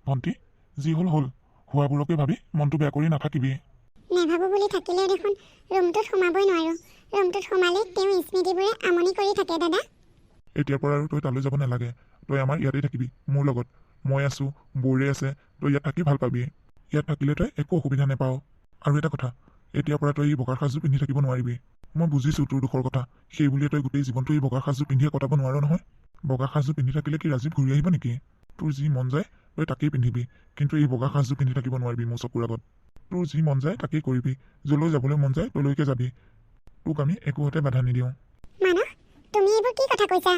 ভণ্টি, যি হ'ল হ'ল, হোৱাবোৰকে ভাবি মনটো বেয়া কৰি নাথাকিবি। নেভাবো বুলি থাকিলেও দেখোন ৰুমটোত সোমাবই নোৱাৰোঁ। ৰুমটোত সোমালে তেওঁ স্মৃতিবোৰে আমনি কৰি থাকে দাদা। এতিয়াৰ পৰা আৰু তই তালৈ যাব নালাগে। তই আমাৰ ইয়াতে থাকিবি, মোৰ লগত। মই আছোঁ, বৌৰে আছে, তই ইয়াত থাকি ভাল পাবি। ইয়াত থাকিলে তই একো অসুবিধা নাপাৱ। আৰু এটা কথা, এতিয়াৰ পৰা তই এই বগাৰ সাজযোৰ পিন্ধি থাকিব নোৱাৰিবি। মই বুজিছোঁ তোৰ দুখৰ কথা, সেই বুলিয়ে তই গোটেই জীৱনটো এই বগাৰ সাজযোৰ পিন্ধিয়ে কটাব নোৱাৰ নহয়। বগা সাজযোৰ পিন্ধি থাকিলে কি ৰাজীৱ ঘূৰি আহিব নেকি? তোৰ যি মন যায় তই তাকেই পিন্ধিবি, কিন্তু এই বগা সাজযোৰ পিন্ধি থাকিব নোৱাৰিবি মোৰ চকুৰ আগত। তোৰ যি মন যায় তাকেই কৰিবি, যলৈ যাবলৈ মন যায় তলৈকে যাবি। তোক আমি একোতে বাধা নিদিওঁ। মানস, তুমি এইবোৰ কি কথা কৈছা?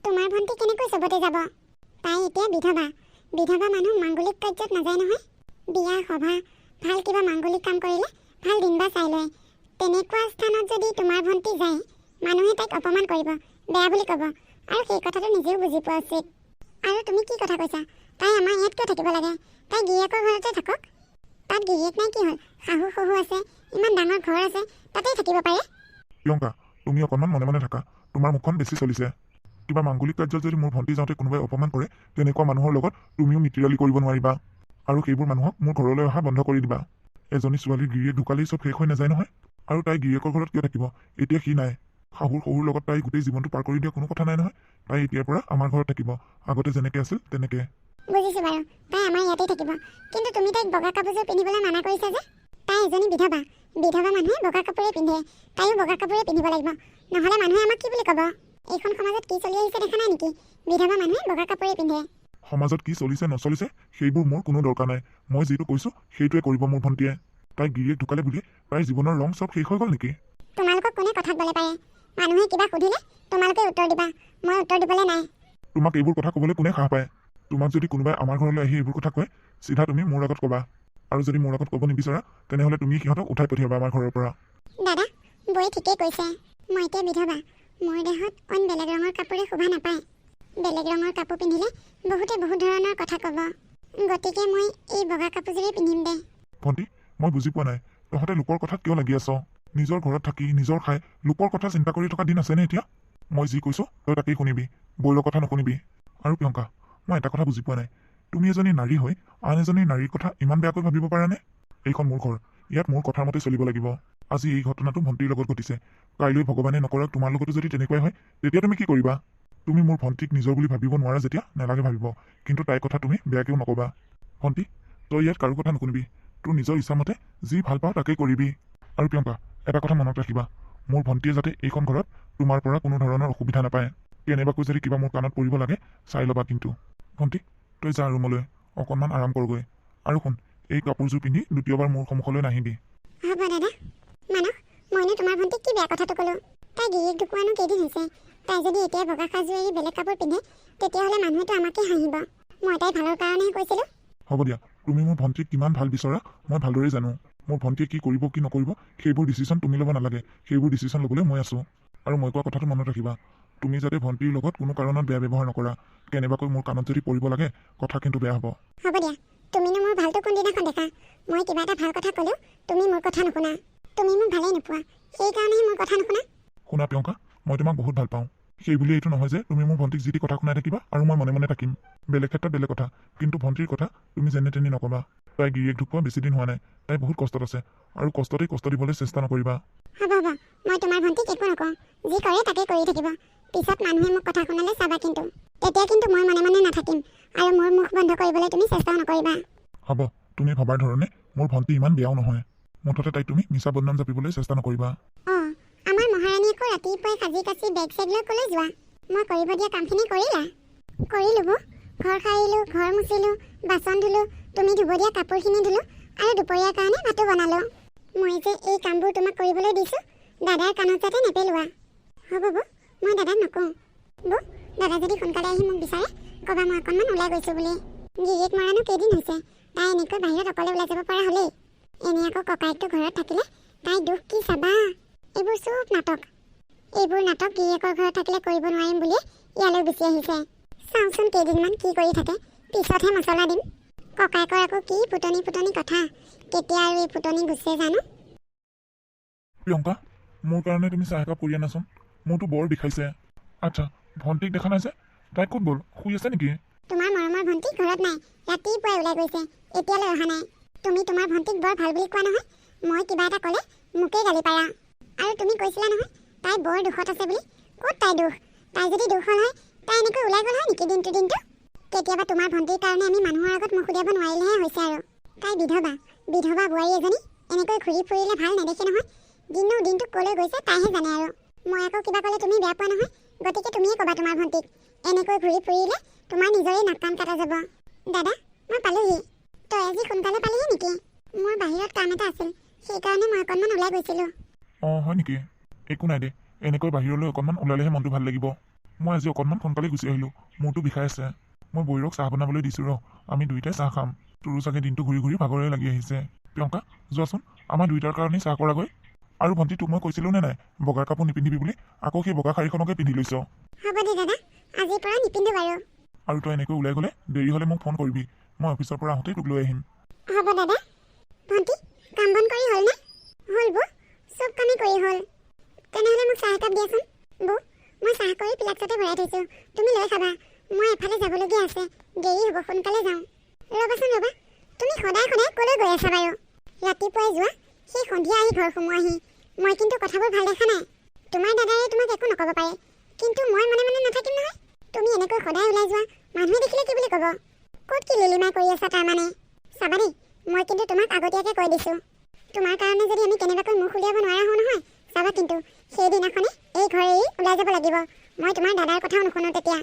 তোমাৰ ভণ্টি কেনেকৈ চবতে যাব? তাই এতিয়া বিধৱা। বিধৱা মানুহ মাংগলিক কাৰ্যত নাযায় নহয়। বিয়া সভা ভাল কিবা মাংগলিক কাম কৰিলে ভাল দিন বা চাই লয়। তেনেকুৱা স্থানত যদি তোমাৰ ভণ্টি যায়, মানুহে তাইক অপমান কৰিব, বেয়া বুলি ক'ব, আৰু সেই কথাটো নিজেও বুজি পোৱা উচিত। আৰু তুমি কি কথা কৈছা? তাই আমাৰ ইয়াত কিয় থাকিব লাগে? তাই গিৰিয়েকৰ ঘৰতে থাকক। তাত গিৰিয়েক নাই কি হ'ল? শাহু শহু আছে, ইমান ডাঙৰ ঘৰ আছে, তাতেই থাকিব পাৰে। প্ৰিয়ংকা, তুমি অকণমান মনে মনে থাকা। তোমাৰ মুখখন বেছি চলিছে। কিবা মাংগলিক কাৰ্যত যদি মোৰ ভণ্টি যাওঁতে কোনোবাই অপমান কৰে, তেনেকুৱা মানুহৰ লগত তুমিও মিতিৰালি কৰিব নোৱাৰিবা। আৰু সেইবোৰ মানুহক মোৰ ঘৰলৈ অহা বন্ধ কৰি দিবা। এজনী ছোৱালীৰ গিৰিয়েক ঢুকালেই চব শেষ হৈ নাযায় নহয়। আৰু তাই গিৰিয়েকৰ ঘৰত কিয় থাকিব? এতিয়া সি নাই। শাহুৰ শহুৰ লগত তাই গোটেই জীৱনটো পাৰ কৰি দিয়া কোনো কথা নাই নহয়। তাই এতিয়াৰ পৰা আমাৰ ঘৰত থাকিব, আগতে যেনেকৈ আছিল তেনেকৈ। বুজিছোঁ বাৰু, তাই আমাৰ ইয়াতেই থাকিব। কিন্তু তুমি তাইক বগা কাপোৰযোৰ পিন্ধিবলৈ মানা কৰিছা যে? তাই এজনী বিধৱা। বিধৱা মানুহে বগা কাপোৰে পিন্ধে। তাইও বগা কাপোৰে পিন্ধিব লাগিব, নহ'লে মানুহে আমাক কি বুলি ক'ব? এইখন সমাজত কি চলি আহিছে দেখা নাই নেকি? বিধৱা মানুহে বগা কাপোৰে পিন্ধে। সমাজত কি চলিছে নচলিছে সেইবোৰ মোৰ কোনো দৰকাৰ নাই। মই যিটো কৈছোঁ সেইটোৱে কৰিব মোৰ ভণ্টিয়ে। তাই গিৰিয়েক ঢুকালে বুলি তাইৰ জীৱনৰ ৰং চব শেষ হৈ গ'ল নেকি? তোমালোকক কোনে কথাত বলে পাৰে? মানুহে কিবা সুধিলে তোমালোকে উত্তৰ দিবা, মই উত্তৰ দিবলৈ নাই। তোমাক এইবোৰ কথা ক'বলৈ কোনে সাহ পায়? তোমাক যদি কোনোবাই আমাৰ ঘৰলৈ আহি এইবোৰ কথা কয়, চিধা তুমি মোৰ আগত ক'বা। আৰু যদি মোৰ আগত ক'ব নিবিচাৰা, তেনেহ'লে তুমি সিহঁতক উঠাই পঠিয়াবা আমাৰ ঘৰৰ পৰা। দাদা, বৌয়ে ঠিকেই কৈছে। মই এতিয়া বিধৱা। মোৰ দেহত অইন বেলেগ ৰঙৰ কাপোৰে শোভা নাপায়। বেলেগ ৰঙৰ কাপোৰ পিন্ধিলে বহুতে বহুত ধৰণৰ কথা ক'ব। গতিকে মই এই বগা কাপোৰযোৰেই পিন্ধিম দে। ভণ্টি, মই বুজি পোৱা নাই, তহঁতে লোকৰ কথাত কিয় লাগি আছ? নিজৰ ঘৰত থাকি নিজৰ খাই লোকৰ কথা চিন্তা কৰি থকা দিন আছেনে এতিয়া? মই যি কৈছোঁ তই তাকেই শুনিবি, বৌৰৰ কথা নুশুনিবি। আৰু প্ৰিয়ংকা, মই এটা কথা বুজি পোৱা নাই, তুমি এজনী নাৰী হৈ আন এজনী নাৰীৰ কথা ইমান বেয়াকৈ ভাবিব পাৰানে? এইখন মোৰ ঘৰ, ইয়াত মোৰ কথাৰ মতে চলিব লাগিব। আজি এই ঘটনাটো ভণ্টিৰ লগত ঘটিছে, কাইলৈ ভগৱানে নকৰক তোমাৰ লগতো যদি তেনেকুৱাই হয়, তেতিয়া তুমি কি কৰিবা? তুমি মোৰ ভণ্টিক নিজৰ বুলি ভাবিব নোৱাৰা যেতিয়া নালাগে ভাবিব, কিন্তু তাইৰ কথা তুমি বেয়াকেও নক'বা। ভণ্টি, তই ইয়াত কাৰো কথা নুশুনিবি, তোৰ নিজৰ ইচ্ছামতে যি ভাল পাওঁ তাকেই কৰিবি। আৰু প্ৰিয়ংকা, এটা কথা মনত ৰাখিবা, মোৰ ভণ্টিয়ে যাতে এইখন ঘৰত তোমাৰ পৰা কোনো ধৰণৰ অসুবিধা নাপায়। কেনেবাকৈ যদি কিবা মোৰ কাণত পৰিব লাগে চাই ল'বা কিন্তু। ভণ্টি, তই যা ৰুমলৈ, অকণমান আৰাম কৰগৈ। আৰু শুন, এই কাপোৰযোৰ পিন্ধি দ্বিতীয়বাৰ মোৰ সন্মুখলৈ নাহিবি। হ'ব দাদা। মানস, মইনো তোমাৰ ভণ্টিক কি বেয়া কথাটো ক'লোঁ? তাই গিৰিয়েক ঢুকুৱানো কেইদিন হৈছে? তাই যদি এতিয়া বগা সাজযোৰ এৰি বেলেগ কাপোৰ পিন্ধে, তেতিয়াহ'লে মানুহেতো আমাকেই হাঁহিব। মই তাইৰ ভালৰ কাৰণেহে কৈছিলোঁ। হ'ব দিয়া, তুমি মোৰ ভণ্টিক কিমান ভাল বিচৰা মই ভালদৰে জানো। মোৰ ভণ্টিয়ে কি কৰিব কি নকৰিব সেইবোৰ ডিচিশ্যন তুমি ল'ব নালাগে, সেইবোৰ ডিচিশ্যন ল'বলৈ মই আছোঁ। আৰু মই কোৱা কথাটো মনত ৰাখিবা, তুমি যাতে ভণ্টিৰ লগত কোনো কাৰণত বেয়া ব্যৱহাৰ নকৰা। কেনেবাকৈ মোৰ কাণত যদি পৰিব লাগে, কথা কিন্তু বেয়া হ'ব। হ'ব দিয়া, তুমিনো মোৰ ভালটো কোনদিনাখন দেখা? মই কিবা এটা ভাল কথা ক'লেও তুমি মোৰ কথা নুশুনা। তুমি মোক ভালেই নোপোৱা, সেইকাৰণেহে মোৰ কথা নুশুনা। শুনা প্ৰিয়ংকা, মই তোমাক বহুত ভাল পাওঁ। সেই বুলি এইটো নহয় যে তুমি মোৰ ভণ্টিক যি টি কথা শুনাই থাকিবা আৰু মই মনে মনে থাকিম। বেলেগ ক্ষেত্ৰত বেলেগ কথা, কিন্তু ভণ্টিৰ কথা তুমি যেনে তেনে নক'বা। তাই গিৰিয়েক ঢুকোৱা বেছি দিন হোৱা নাই, তাই বহুত কষ্টত আছে, আৰু কষ্টতেই কষ্ট দিবলৈ চেষ্টা নকৰিবা। হ'ব হ'ব, মই তোমাৰ ভণ্টিক একো নকওঁ। যি কৰে তাকেই কৰি থাকিব। পিছত মানুহে মোক কথা শুনালে চাবা কিন্তু। তেতিয়া কিন্তু মই মনে মনে নাথাকিম, আৰু মোৰ মুখ বন্ধ কৰিবলৈ তুমি চেষ্টাও নকৰিবা। হ'ব, তুমি ভবাৰ ধৰণে মোৰ ভণ্টি ইমান বেয়াও নহয়। মুঠতে তাইক তুমি মিছা বদনাম জাপিবলৈ চেষ্টা নকৰিবা। অঁ, আমাৰ মহাৰাণী আকৌ ৰাতিপুৱাই সাজি কাচি বেগ চেগ লৈ ক'লৈ যোৱা? মই কৰিব দিয়া কামখিনি কৰিলা? কৰিলোঁ বৌ। ঘৰ সাৰিলোঁ, ঘৰ মুচিলোঁ, বাচন ধুলোঁ, তুমি ধুব দিয়া কাপোৰখিনি ধুলোঁ, আৰু দুপৰীয়াৰ কাৰণে ভাতো বনালোঁ। মই যে এই কামবোৰ তোমাক কৰিবলৈ দিছোঁ, দাদাৰ কাণত যাতে নেপেলোৱা। হ'ব বৌ, মই দাদাক নকওঁ। বৌ, দাদা যদি সোনকালে আহি মোক বিচাৰে, ক'বা মই অকণমান ওলাই গৈছোঁ বুলি। গিৰিয়েক মৰানো কেইদিন হৈছে? তাই এনেকৈ বাহিৰত অকলে ওলাই যাব পৰা হ'লেই। এনেই আকৌ ককায়েকটো ঘৰত থাকিলে তাই দুখ কি চাবা? এইবোৰ চব নাটক। এইবোৰ নাটক গিৰিয়েকৰ ঘৰত থাকিলে কৰিব নোৱাৰিম বুলিয়ে ইয়ালৈ গুচি আহিছে। চাওঁচোন কেইদিনমান কি কৰি থাকে, পিছতহে মছলা দিম। ককায়েকৰ আকৌ কি ফুটনি ফুটনি কথা, কেতিয়া আৰু এই ফুটনি গুচে জানো। প্ৰিয়ংকা, মোৰ কাৰণে তুমি চাহ একাপ কৰি আনাচোন, মোৰতো বৰ বিষাইছে। আচ্ছা, ভণ্টিক দেখা নাই যে, তাই ক'ত গ'ল? শুই আছে নেকি? তোমাৰ মৰমৰ ভণ্টি ঘৰত নাই, ৰাতিপুৱাই ওলাই গৈছে, এতিয়ালৈ অহা নাই। তুমি তোমাৰ ভণ্টিক বৰ ভাল বুলি কোৱা নহয়, মই কিবা এটা ক'লে মোকেই গালি পাৰা। আৰু তুমি কৈছিলা নহয় তাই বৰ দুখত আছে বুলি। ক'ত তাই দুখ? তাই যদি দুখ হ'ল হয় তাই এনেকৈ ওলাই গ'ল হয় নেকি দিনটো? কেতিয়াবা তোমাৰ ভণ্টিৰ কাৰণে আমি মানুহৰ আগত মুখ উলিয়াব নোৱাৰিলেহে হৈছে আৰু। তাই বিধৱা বোৱাৰী এজনী এনেকৈ ঘূৰি ফুৰিলে ভাল নেদেখে নহয়। দিনটো ক'লৈ গৈছে তাইহে জানে আৰু। মই আকৌ কিবা ক'লে তুমি বেয়া পোৱা নহয়, গতিকে তুমিয়ে ক'বা তোমাৰ ভণ্টিক। এনেকৈ ঘূৰি ফুৰিলে তোমাৰ নিজৰে নাক কাণ কাটা যাব। দাদা, মই পালোহি। তই আজি সোনকালে পালিহি নেকি? মোৰ বাহিৰত কাম এটা আছিল, সেইকাৰণে মই অকণমান ওলাই গৈছিলোঁ। অঁ হয় নেকি? একো নাই দে, এনেকৈ বাহিৰলৈ অকণমান ওলালেহে মনটো ভাল লাগিব। মই আজি অকণমান সোনকালে গুচি আহিলোঁ, মূৰটো বিষাই আছে। মই বৈৰক চাহ বনাবলৈ দিছোঁ ৰ, আমি দুয়োটাই চাহ খাম। তোৰো চাগে দিনটো ঘূৰি ঘূৰি ভাগৰে লাগি আহিছে। প্ৰিয়ংকা, যোৱাচোন আমাৰ দুয়োটাৰ কাৰণেই চাহ কৰাগৈ। আৰু ভণ্টি, তোক মই কৈছিলোঁ নে নাই বগা কাপোৰ নিপিন্ধিবি বুলি? আকৌ সেই বগা শাৰীখনকে পিন্ধি লৈছ। হ'ব দে দাদা, আজিৰ পৰা নিপিন্ধো বাৰু। আৰু তই এনেকৈ ওলাই গ'লে দেৰি হ'লে মোক ফোন কৰিবি, মই অফিচৰ পৰা আহোঁতেই তোক লৈ আহিম। হ'ব দাদা। ভণ্টি, কাম বন কৰি হ'লনে? হ'ল বৌ, চব কামেই কৰি হ'ল। তেনেহ'লে মোক চাহ একাপ দিয়াচোন। বৌ, মই চাহ কৰি ফ্লাক্সতে ভৰাই থৈছোঁ, তুমি লৈ খাবা। মই এফালে যাবলগীয়া আছে, দেৰি হ'ব, সোনকালে যাওঁ। ৰ'বা, তুমি সদায় ক'লৈ গৈ আছা বাৰু? ৰাতিপুৱাই যোৱা, সেই সন্ধিয়া আহি ঘৰ সোমোৱাহি। মই কিন্তু কথাবোৰ ভাল দেখা নাই। তোমাৰ দাদাৰে তোমাক একো নক'ব পাৰে, কিন্তু মই মনে মনে নাথাকিম নহয়। তুমি এনেকৈ সদায় ওলাই যোৱা, মানুহে দেখিলে কি বুলি ক'ব? ক'ত কি লিলিমাই কৰি আছা তাৰমানে? চাবা দেই, মই কিন্তু তোমাক আগতীয়াকৈ কৈ দিছোঁ। তোমাৰ কাৰণে যদি আমি কেনেবাকৈ মুখ উলিয়াব নোৱাৰা হওঁ নহয়, চাবা কিন্তু সেইদিনাখনে এই ঘৰ এৰি ওলাই যাব লাগিব। মই তোমাৰ দাদাৰ কথাও নুশুনো তেতিয়া।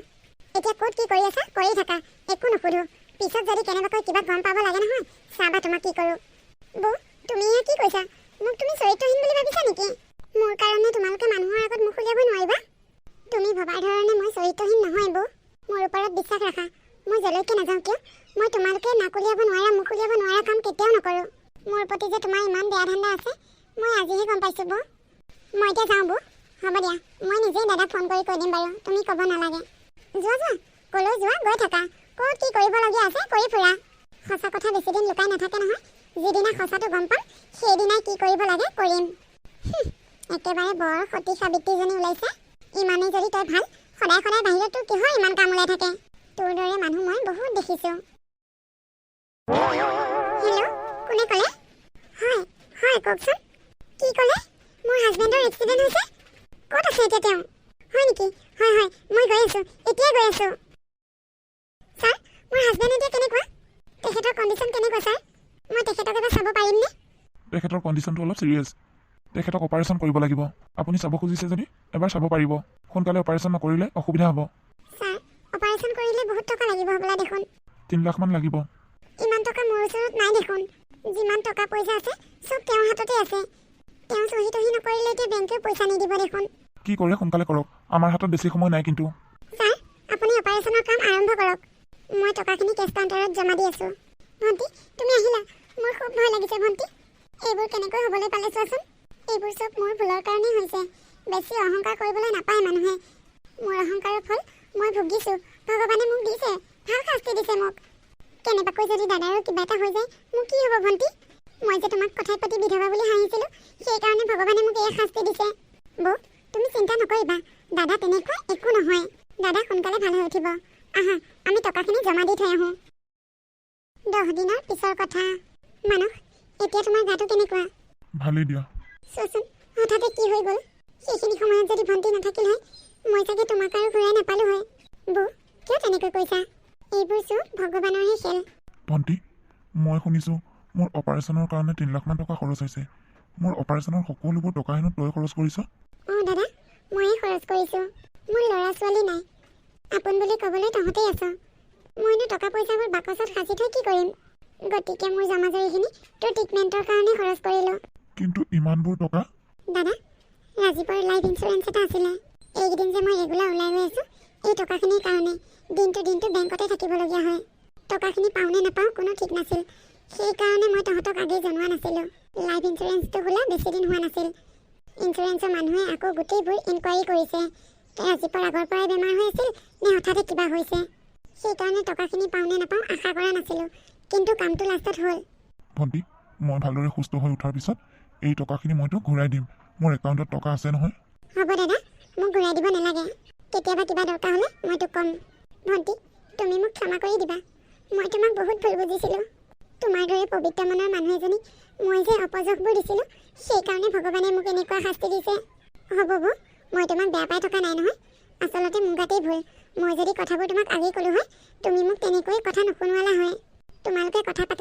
এতিয়া ক'ত কি কৰি আছা কৰি থাকা, একো নুসুধো। পিছত যদি কেনেবাকৈ কিবা গম পাব লাগে নহয়, চাবা তোমাক কি কৰোঁ। বৌ, তুমি এয়া কি কৈছা? মোক তুমি চৰিত্ৰহীন বুলি ভাবিছা নেকি? মোৰ কাৰণে তোমালোকে মানুহৰ আগত মুখ উলিয়াব নোৱাৰিবা? তুমি ভবাৰ ধৰণে মই চৰিত্ৰহীন নহয় বৌ। মোৰ ওপৰত বিশ্বাস ৰাখা। মই যলৈকে নাযাওঁ কিয়, মই তোমালোকে নাক উলিয়াব নোৱাৰা, মুখ উলিয়াব নোৱাৰা কাম কেতিয়াও নকৰোঁ। মোৰ প্ৰতি যে তোমাৰ ইমান বেয়া ধান্দা আছে, মই আজিহে গম পাইছোঁ বৌ। মই এতিয়া যাওঁ বৌ। হ'ব দিয়া, মই নিজেই দাদাক ফোন কৰি কৈ দিম বাৰু, তুমি ক'ব নালাগে। যোৱা, ক'লৈ যোৱা গৈ থাকা। ক'ত কি কৰিবলগীয়া আছে কৰি ফুৰা। সঁচা কথা বেছিদিন লুকাই নাথাকে নহয়। যিদিনা সঁচাটো গম পাম, সেইদিনাই কি কৰিব লাগে কৰিম। একেবাৰে বৰ সতী সাবিত্ৰীজনী ওলাইছে। ইমানেই যদি তই ভাল, সদায় বাহিৰত তোৰ কিহৰ ইমান কাম ওলাই থাকে? তোৰ দৰে মানুহ মই বহুত দেখিছোঁ। হেল্ল', কোনে ক'লে? হয় কওকচোন। কি ক'লে? মোৰ হাজবেণ্ডৰ এক্সিডেণ্ট হৈছে। ক'ত আছে এতিয়া তেওঁ? হয় নেকি? হয়, মই গৈ আছোঁ, এতিয়াই গৈ আছোঁ। ছাৰ, মোৰ হাজবেণ্ড এতিয়া কেনেকুৱা? তেখেতৰ কণ্ডিশ্যন কেনেকুৱা ছাৰ? মই তেখেতক এবাৰ চাব পাৰিমনে? তেখেতৰ কণ্ডিশ্যনটো অলপ চিৰিয়াছ, তেখেতক অপাৰেশ্যন কৰিব লাগিব। আপুনি চাব খুজিছে যদি এবাৰ চাব পাৰিব। সোনকালে অপাৰেশ্যন নকৰিলে অসুবিধা হ'ব। ছাৰ, অপাৰেশ্যন কৰিলে বহুত টকা লাগিব হ'বলা দেখোন। 3 লাখ মান লাগিব। ইমান টকা মোৰ ওচৰত নাই দেখোন। যিমান টকা পইচা আছে চব তেওঁৰ হাততে আছে। তেওঁ চহী নকৰিলে এতিয়া বেংকে পইচা নিদিব দেখোন। কি কৰে সোনকালে কৰক, আমাৰ হাতত বেছি সময় নাই কিন্তু। ছাৰ, আপুনি অপাৰেশ্যনৰ কাম আৰম্ভ কৰক। মই টকাখিনি কেছ কাউণ্টাৰত জমা দি আছোঁ। ভণ্টি, তুমি আহিলা? মোৰ খুব ভয় লাগিছে ভণ্টি। এইবোৰ কেনেকৈ হ'বলৈ পালে চোৱাচোন। এইবোৰ চব মোৰ ভুলৰ কাৰণেই হৈছে। বেছি অহংকাৰ কৰিবলৈ নাপায় মানুহে। মোৰ অহংকাৰৰ ফল মই ভুগিছোঁ। ভগৱানে মোক দিছে, ভাল শাস্তি দিছে মোক। কেনেবাকৈ যদি দাদাৰো কিবা এটা হৈ যায়, মোৰ কি হ'ব ভণ্টি? মই যে তোমাক কথাই পাতি বিধৱা বুলি হাঁহিছিলোঁ, সেইকাৰণে ভগৱানে মোক এই শাস্তি দিছে। বৌ, তুমি চিন্তা নকৰিবা, দাদা তেনেকুৱা একো নহয়। দাদা সোনকালে ভাল হৈ উঠিব। আহা, আমি টকাখিনি জমা দি থৈ আহোঁ। 10 দিনৰ পিছৰ কথা। মানস, এতিয়া তোমাৰ গাটো কেনেকুৱা? ভালেই দিয়া। চোৱাচোন, হঠাতে কি হৈ গ'ল? সেইখিনি সময়ত যদি ভণ্টি নাথাকিল হয়, মই চাগে তোমাক আৰু ঘূৰাই নাপালোঁ হয়। বৌ, কিয় তেনেকৈ কৈছা? এইবোৰ চব ভগৱানৰহে খেল। ভণ্টি, মই শুনিছোঁ মোৰ অপাৰেশ্যনৰ কাৰণে 3 লাখ মান টকা খৰচ হৈছে। মোৰ অপাৰেশ্যনৰ সকলোবোৰ টকা হেনো তই খৰচ কৰিছ? অঁ দাদা, ময়ে খৰচ কৰিছোঁ। মোৰ ল'ৰা ছোৱালী নাই, আপোন বুলি ক'বলৈ তহঁতেই আছ। মইনো টকা পইচাবোৰ বাকচত সাঁচি থৈ কি কৰিম? গতিকে মোৰ জমাজৰিখিনি তোৰ ট্ৰিটমেণ্টৰ কাৰণে খৰচ কৰিলোঁ। কিন্তু ইমানবোৰ টকা? দাদা, ৰাজীৱৰ লাইফ ইঞ্চুৰেঞ্চ এটা আছিলে। এইকেইদিন যে মই ৰেগুলাৰ ওলাই গৈ আছোঁ, এই টকাখিনিৰ কাৰণে দিনটো বেংকতে থাকিবলগীয়া হয়। টকাখিনি পাওঁ নে নাপাওঁ কোনো ঠিক নাছিল। সেইকাৰণে মই তহঁতক আগেই জনোৱা নাছিলোঁ। লাইফ ইঞ্চুৰেঞ্চটো খোলা বেছিদিন হোৱা নাছিল। ইঞ্চুৰেঞ্চৰ মানুহে আকৌ গোটেইবোৰ ইনকুৱাৰী কৰিছে। ৰাজীৱৰ আগৰ পৰাই বেমাৰ হৈ আছিল নে হঠাতে কিবা হৈছে। সেইকাৰণে টকাখিনি পাওঁ নে নাপাওঁ আশা কৰা নাছিলোঁ, কিন্তু কামটো লাষ্টত হ'ল। ভণ্টি, মই ভালদৰে সুস্থ হৈ উঠাৰ পিছত এই টকাখিনি মই তোক ঘূৰাই দিম। মোৰ একাউণ্টত টকা আছে নহয়। হ'ব দাদা, মোক ঘূৰাই দিব নালাগে। কেতিয়াবা কিবা দৰকাৰ হ'লে মই তোক ক'ম। ভণ্টি, তুমি মোক ক্ষমা কৰি দিবা। মই তোমাক বহুত ভুল বুজিছিলোঁ। তোমাৰ দৰে পবিত্ৰ মনৰ মানুহ এজনীক মই যে অপযশবোৰ দিছিলোঁ, সেইকাৰণে ভগৱানে মোক এনেকুৱা শাস্তি দিছে। হ'ব বৌ, মই তোমাক বেয়া পাই থকা নাই নহয়। আচলতে মোৰ গাতেই ভুল। মই যদি কথাবোৰ তোমাক আগেই ক'লোঁ হয়, তুমি মোক তেনেকৈ কথা নুশুনোৱালা হয়। তোমালোকে কথা পাতি